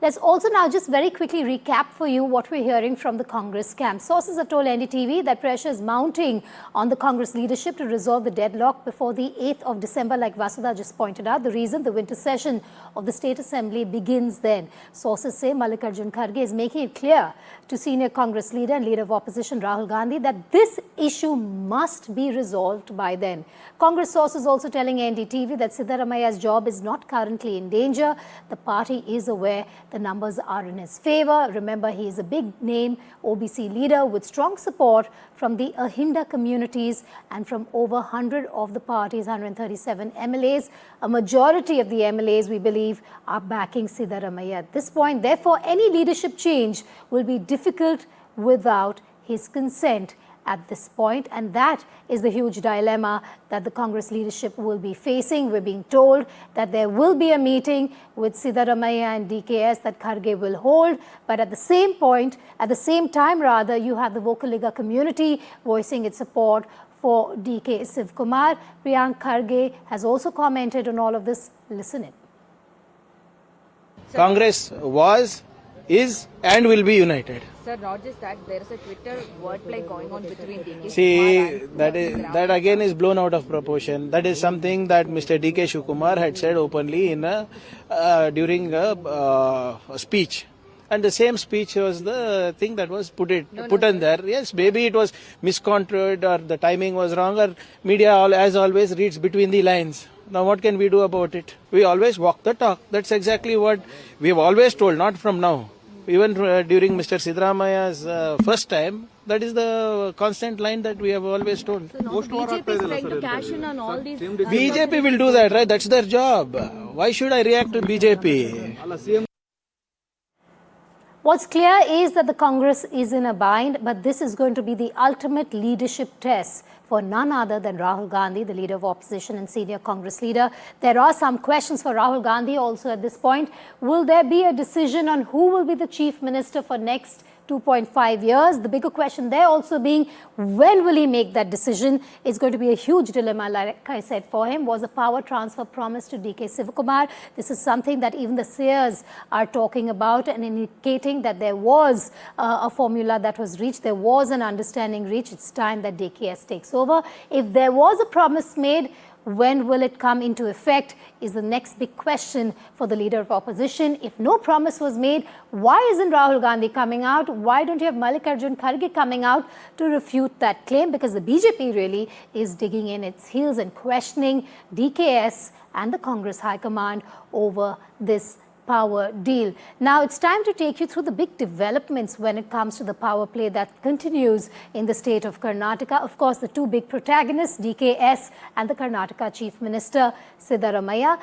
Let's also now just very quickly recap for you what we're hearing from the Congress camp. Sources have told NDTV that pressure is mounting on the Congress leadership to resolve the deadlock before the 8th of December, like Vasudha just pointed out. The reason, the winter session of the State Assembly begins then. Sources say Mallikarjun Kharge is making it clear to senior Congress leader and leader of opposition Rahul Gandhi that this issue must be resolved by then. Congress sources also telling NDTV that Siddaramaiah's job is not currently in danger. The party is aware the numbers are in his favor. Remember, he is a big name OBC leader with strong support from the Ahinda communities and from over 100 of the party's 137 MLAs. A majority of the MLAs, we believe, are backing Siddaramaiah at this point. Therefore, any leadership change will be difficult without his consent at this point, and that is the huge dilemma that the Congress leadership will be facing. We're being told that there will be a meeting with Siddaramaiah and DKS that Kharge will hold, but at the same time, you have the Vocal Liga community voicing its support for DK Shivakumar. Priyank Kharge has also commented on all of this. Listen in. Congress was, is and will be united. Sir, not just that, there is a Twitter wordplay going on between DK See, that again is blown out of proportion. That is something that Mr. DK Shivakumar had said openly in during a speech. And the same speech was the thing that was put on there. Yes, maybe it was misconstrued or the timing was wrong, or media, as always, reads between the lines. Now what can we do about it? We always walk the talk. That's exactly what we have always told, not from now. Even during Mr. Siddaramaiah's first time, that is the constant line that we have always told. So now BJP is trying to cash in on all these... BJP will do that, right? That's their job. Why should I react to BJP? What's clear is that the Congress is in a bind, but this is going to be the ultimate leadership test for none other than Rahul Gandhi, the leader of opposition and senior Congress leader. There are some questions for Rahul Gandhi also at this point. Will there be a decision on who will be the chief minister for next 2.5 years? The bigger question there also being, when will he make that decision? It's going to be a huge dilemma, like I said, for him. Was a power transfer promised to DK Shivakumar? This is something that even the seers are talking about and indicating that there was a formula that was reached. There was an understanding reached. It's time that DKS takes over. If there was a promise made, when will it come into effect is the next big question for the leader of opposition. If no promise was made, why isn't Rahul Gandhi coming out? Why don't you have Mallikarjun Kharge coming out to refute that claim? Because the BJP really is digging in its heels and questioning DKS and the Congress High Command over this power deal. Now it's time to take you through the big developments when it comes to the power play that continues in the state of Karnataka. Of course, the two big protagonists, DKS and the Karnataka Chief Minister, Siddaramaiah.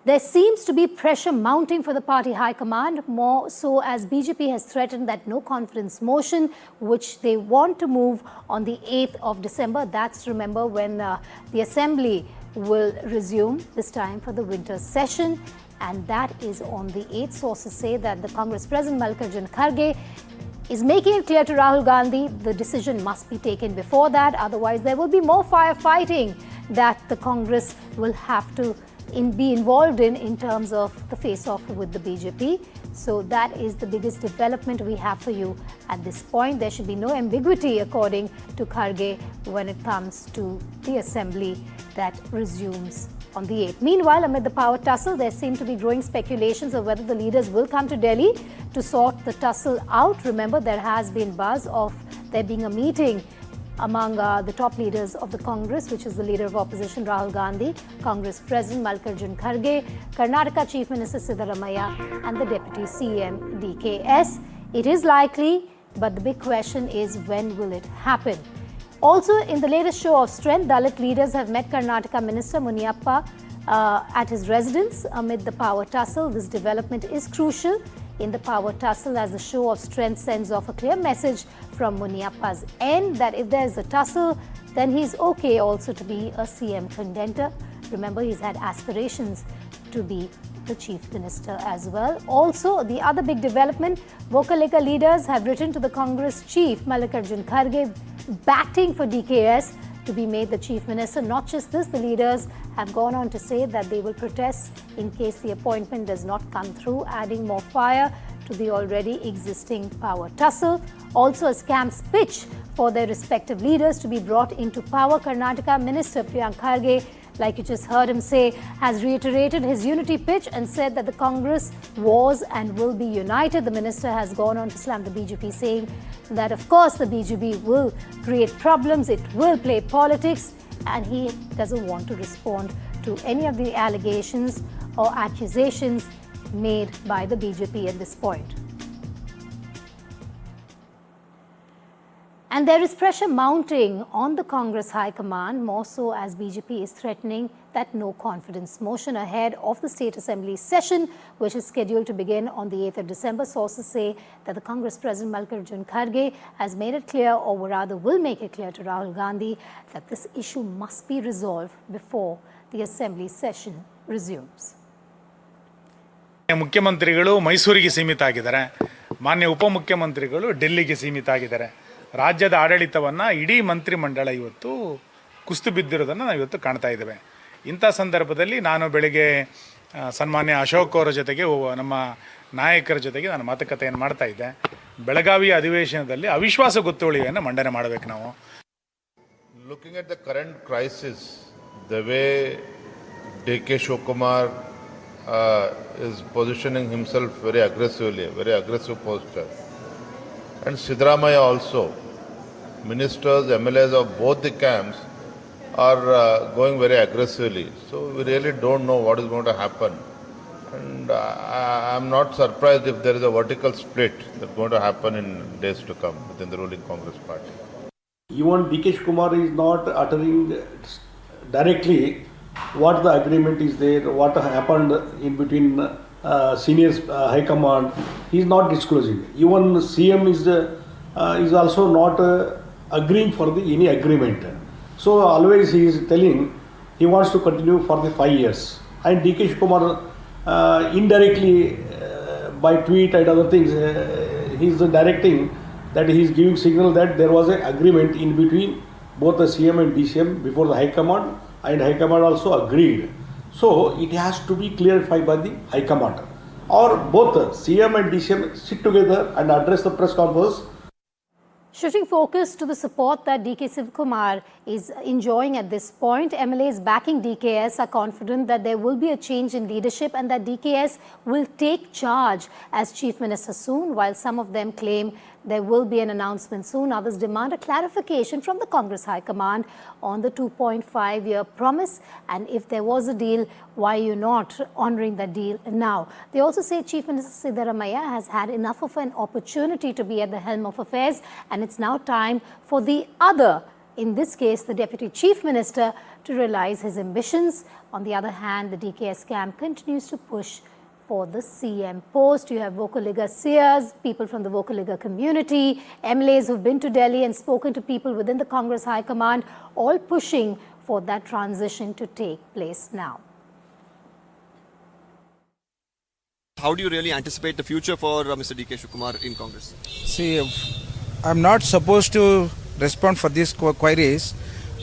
There seems to be pressure mounting for the party high command, more so as BJP has threatened that no confidence motion, which they want to move on the 8th of December. That's, remember, when the assembly will resume, this time for the winter session. And that is on the 8th. Sources say that the Congress President Mallikarjun Kharge is making it clear to Rahul Gandhi the decision must be taken before that. Otherwise, there will be more firefighting that the Congress will have to be involved in terms of the face-off with the BJP. So that is the biggest development we have for you at this point. There should be no ambiguity, according to Kharge, when it comes to the assembly that resumes on the 8th. Meanwhile, amid the power tussle, there seem to be growing speculations of whether the leaders will come to Delhi to sort the tussle out. Remember, there has been buzz of there being a meeting among the top leaders of the Congress, which is the leader of opposition Rahul Gandhi, Congress President Mallikarjun Kharge, Karnataka Chief Minister Siddaramaiah and the Deputy CM DKS. It is likely, but the big question is, when will it happen? Also, in the latest show of strength, Dalit leaders have met Karnataka Minister Muniyappa at his residence amid the power tussle. This development is crucial in the power tussle as the show of strength sends off a clear message from Muniyappa's end that if there is a tussle, then he's okay also to be a CM contender. Remember, he's had aspirations to be the Chief Minister as well. Also, the other big development, Vocal Liga leaders have written to the Congress Chief Mallikarjun Kharge, batting for DKS to be made the Chief Minister. Not just this, the leaders have gone on to say that they will protest in case the appointment does not come through, adding more fire to the already existing power tussle. Also, a scam's pitch for their respective leaders to be brought into power. Karnataka Minister Priyank Kharge, like you just heard him say, has reiterated his unity pitch and said that the Congress was and will be united. The minister has gone on to slam the BJP, saying that of course the BJP will create problems, it will play politics, and he doesn't want to respond to any of the allegations or accusations made by the BJP at this point. And there is pressure mounting on the Congress High Command, more so as BJP is threatening that no confidence motion ahead of the State Assembly session, which is scheduled to begin on the 8th of December. Sources say that the Congress President Mallikarjun Kharge has made it clear, or rather will make it clear to Rahul Gandhi, that this issue must be resolved before the Assembly session resumes. ಮುಖ್ಯಮಂತ್ರಿಗಳು ಮೈಸೂರಿಗೆ ಸೀಮಿತ ಆಗಿದ್ದಾರೆ, ಮಾನ್ಯ ಉಪಮುಖ್ಯಮಂತ್ರಿಗಳು ಡೆಲ್ಲಿಗೆ ಸೀಮಿತ ಆಗಿದ್ದಾರೆ. ರಾಜ್ಯದ ಆಡಳಿತವನ್ನು ಇಡೀ ಮಂತ್ರಿಮಂಡಲ ಇವತ್ತು ಕುಸಿದು ಬಿದ್ದಿರೋದನ್ನು ನಾವು ಇವತ್ತು ಕಾಣ್ತಾ ಇದ್ದೇವೆ. ಇಂಥ ಸಂದರ್ಭದಲ್ಲಿ ನಾನು ಬೆಳಗ್ಗೆ ಸನ್ಮಾನ್ಯ ಅಶೋಕ್ ಅವರ ಜೊತೆಗೆ ನಮ್ಮ ನಾಯಕರ ಜೊತೆಗೆ ನಾನು ಮಾತುಕತೆಯನ್ನು ಮಾಡ್ತಾ ಇದ್ದೆ. ಬೆಳಗಾವಿ ಅಧಿವೇಶನದಲ್ಲಿ ಅವಿಶ್ವಾಸ ಗೊತ್ತುವಳಿಯನ್ನು ಮಂಡನೆ ಮಾಡಬೇಕು ನಾವು. Looking at the current crisis, the way DK Shivakumar is positioning himself very aggressively, very aggressive posture, and Siddaramaiah also, ministers, MLAs of both the camps are going very aggressively. So we really don't know what is going to happen. And I'm not surprised if there is a vertical split that's going to happen in days to come within the ruling Congress party. Even DK Shivakumar is not uttering directly what the agreement is there, what happened in between seniors, high command. He is not disclosing. Even CM is also not agreeing for any agreement. So always he is telling he wants to continue for the 5 years. And DK Shivakumar indirectly by tweet and other things, he is directing that he is giving signal that there was an agreement in between both the CM and DCM before the high command, and high command also agreed. So it has to be clarified by the high command, or both CM and DCM sit together and address the press conference. Shifting focus to the support that DK Shivakumar is enjoying at this point, MLAs backing DKS are confident that there will be a change in leadership and that DKS will take charge as Chief Minister soon, while some of them claim there will be an announcement soon. Others demand a clarification from the Congress High Command on the 2.5-year promise, and if there was a deal, why are you not honouring that deal now? They also say Chief Minister Siddaramaiah has had enough of an opportunity to be at the helm of affairs, and it's now time for the other, in this case the Deputy Chief Minister, to realise his ambitions. On the other hand, the DKS camp continues to push for the CM post. You have Vocaliga seers, people from the Vocaliga community, MLAs who've been to Delhi and spoken to people within the Congress High Command, all pushing for that transition to take place now. How do you really anticipate the future for Mr. DK Shivakumar in Congress? See, I'm not supposed to respond for these queries.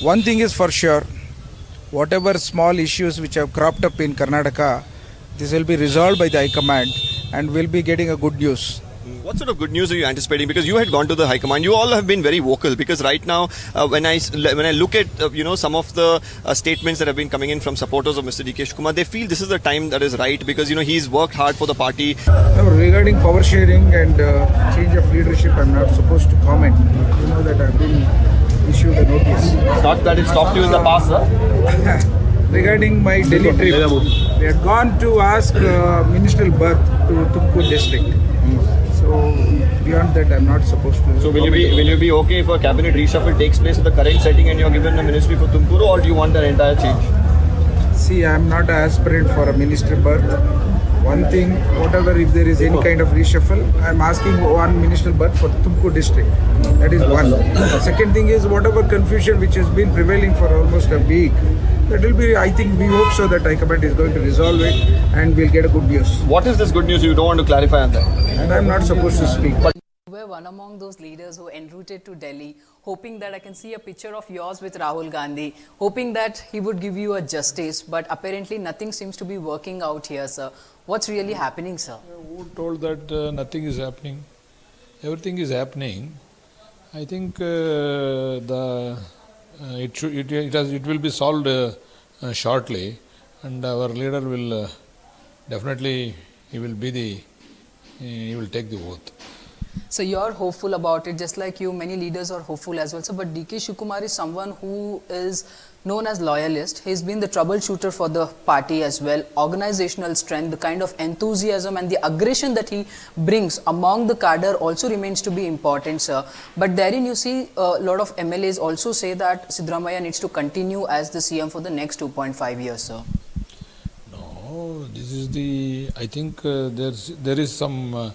One thing is for sure, whatever small issues which have cropped up in Karnataka, this will be resolved by the High Command and we'll be getting a good news. What sort of good news are you anticipating? Because you had gone to the High Command. You all have been very vocal, because right now when I look at some of the statements that have been coming in from supporters of Mr. DK Shivakumar, they feel this is the time that is right, because he's worked hard for the party. No, regarding power sharing and change of leadership, I'm not supposed to comment. You know that I've been issued a notice. Not that it stopped you in the past, sir? Regarding my Delhi trip, we had gone to ask ministerial berth to Tumkur district. So beyond that, I'm not supposed to. So will you be okay if a cabinet reshuffle takes place in the current setting and you're given the ministry for Tumkuru, or do you want an entire change? See, I'm not an aspirant for a ministerial berth. One thing, whatever, if there is any kind of reshuffle, I'm asking one ministerial berth for Tumkur district. That is one. Second thing is, whatever confusion which has been prevailing for almost a week, that will be, I think, we hope so that High Command is going to resolve it and we'll get a good news. What is this good news? You don't want to clarify on that? And I'm not supposed to speak. Where one among those leaders who en route to Delhi, hoping that I can see a picture of yours with Rahul Gandhi, hoping that he would give you a justice, but apparently nothing seems to be working out here, sir. What's really happening, sir? Who told that nothing is happening? Everything is happening. I think it will be solved shortly, and our leader will definitely he will take the oath. So you're hopeful about it, just like you, many leaders are hopeful as well. So, but DK Shivakumar is someone who is known as loyalist. He's been the troubleshooter for the party as well. Organizational strength, the kind of enthusiasm and the aggression that he brings among the cadre also remains to be important, sir. But therein you see a lot of MLAs also say that Siddaramaiah needs to continue as the CM for the next 2.5 years, sir. No, this is the. I think there is some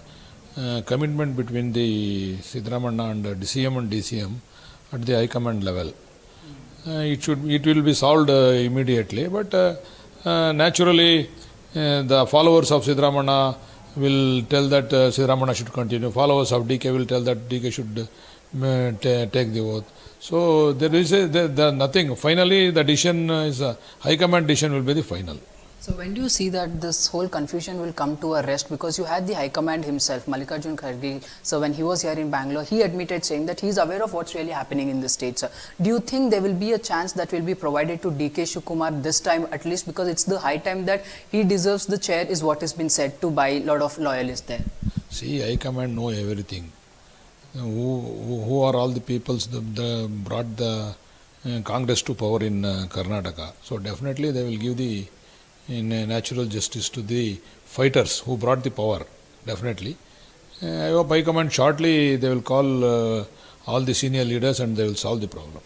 commitment between the Siddaramaiah and DCM and DCM at the high command level. It will be solved immediately, but naturally the followers of Siddaramaiah will tell that Siddaramaiah should continue. Followers of DK will tell that DK should take the oath. So there is nothing. Finally, the decision is high command decision will be the final. So when do you see that this whole confusion will come to a rest? Because you had the High Command himself, Mallikarjun Kharge. So when he was here in Bangalore, he admitted saying that he is aware of what's really happening in the state. So do you think there will be a chance that will be provided to DK Shivakumar this time at least? Because it's the high time that he deserves the chair is what has been said to by a lot of loyalists there. See, High Command know everything. Who are all the peoples that brought the Congress to power in Karnataka? So definitely they will give the natural justice to the fighters who brought the power, definitely. I hope High Command shortly they will call all the senior leaders and they will solve the problem.